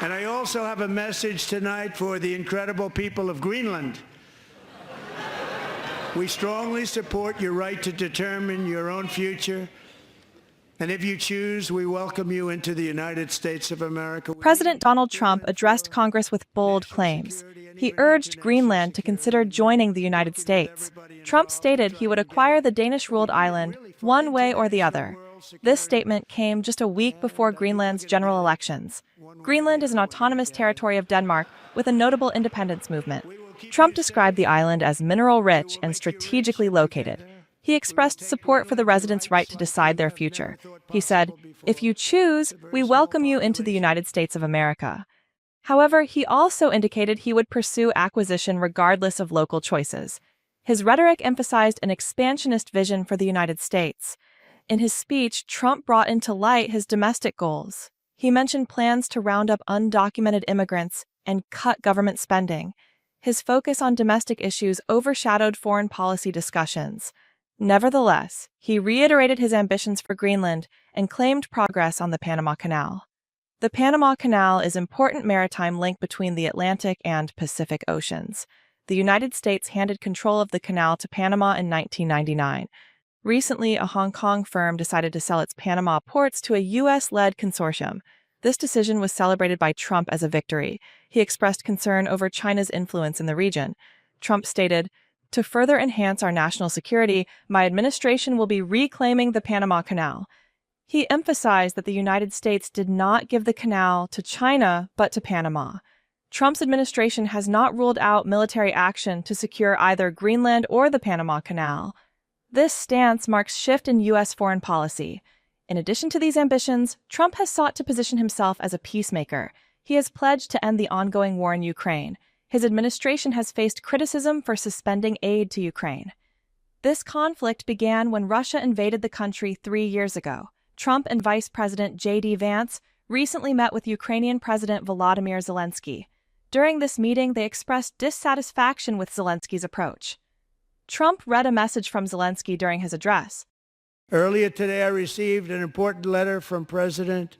And I also have a message tonight for the incredible people of Greenland. We strongly support your right to determine your own future. And if you choose, we welcome you into the United States of America. President Donald Trump addressed Congress with bold claims. He urged Greenland to consider joining the United States. Trump stated he would acquire the Danish-ruled island one way or the other. This statement came just a week before Greenland's general elections. Greenland is an autonomous territory of Denmark with a notable independence movement. Trump described the island as mineral-rich and strategically located. He expressed support for the residents' right to decide their future. He said, "If you choose, we welcome you into the United States of America." However, he also indicated he would pursue acquisition regardless of local choices. His rhetoric emphasized an expansionist vision for the United States. In his speech, Trump brought into light his domestic goals. He mentioned plans to round up undocumented immigrants and cut government spending. His focus on domestic issues overshadowed foreign policy discussions. Nevertheless, he reiterated his ambitions for Greenland and claimed progress on the Panama Canal. The Panama Canal is an important maritime link between the Atlantic and Pacific Oceans. The United States handed control of the canal to Panama in 1999. Recently, a Hong Kong firm decided to sell its Panama ports to a U.S.-led consortium. This decision was celebrated by Trump as a victory. He expressed concern over China's influence in the region. Trump stated, "To further enhance our national security, my administration will be reclaiming the Panama Canal." He emphasized that the United States did not give the canal to China, but to Panama. Trump's administration has not ruled out military action to secure either Greenland or the Panama Canal. This stance marks a shift in U.S. foreign policy. In addition to these ambitions, Trump has sought to position himself as a peacemaker. He has pledged to end the ongoing war in Ukraine. His administration has faced criticism for suspending aid to Ukraine. This conflict began when Russia invaded the country 3 years ago. Trump and Vice President J.D. Vance recently met with Ukrainian President Volodymyr Zelensky. During this meeting, they expressed dissatisfaction with Zelensky's approach. Trump read a message from Zelensky during his address. Earlier today, I received an important letter from President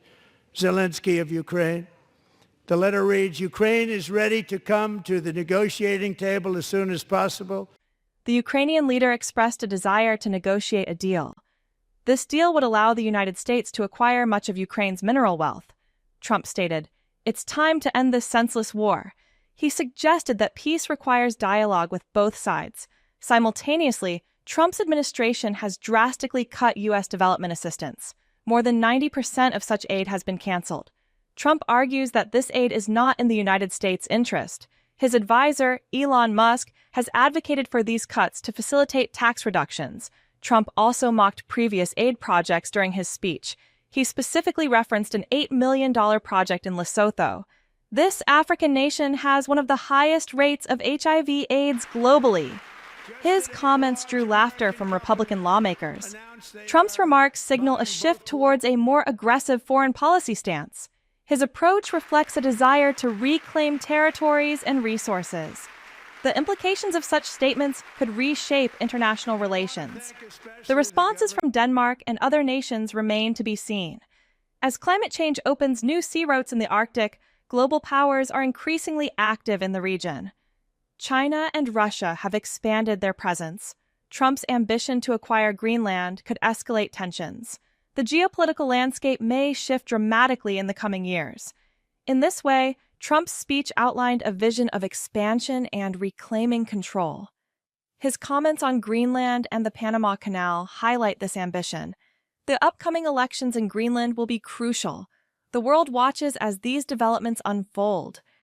Zelensky of Ukraine. The letter reads, "Ukraine is ready to come to the negotiating table as soon as possible." The Ukrainian leader expressed a desire to negotiate a deal. This deal would allow the United States to acquire much of Ukraine's mineral wealth. Trump stated, "It's time to end this senseless war." He suggested that peace requires dialogue with both sides. Simultaneously, Trump's administration has drastically cut U.S. development assistance. More than 90% of such aid has been canceled. Trump argues that this aid is not in the United States' interest. His advisor, Elon Musk, has advocated for these cuts to facilitate tax reductions. Trump also mocked previous aid projects during his speech. He specifically referenced an $8 million project in Lesotho. This African nation has one of the highest rates of HIV/AIDS globally. His comments drew laughter from Republican lawmakers. Trump's remarks signal a shift towards a more aggressive foreign policy stance. His approach reflects a desire to reclaim territories and resources. The implications of such statements could reshape international relations. The responses from Denmark and other nations remain to be seen. As climate change opens new sea routes in the Arctic, global powers are increasingly active in the region. China and Russia have expanded their presence. Trump's ambition to acquire Greenland could escalate tensions. The geopolitical landscape may shift dramatically in the coming years. In this way, Trump's speech outlined a vision of expansion and reclaiming control. His comments on Greenland and the Panama Canal highlight this ambition. The upcoming elections in Greenland will be crucial. The world watches as these developments unfold.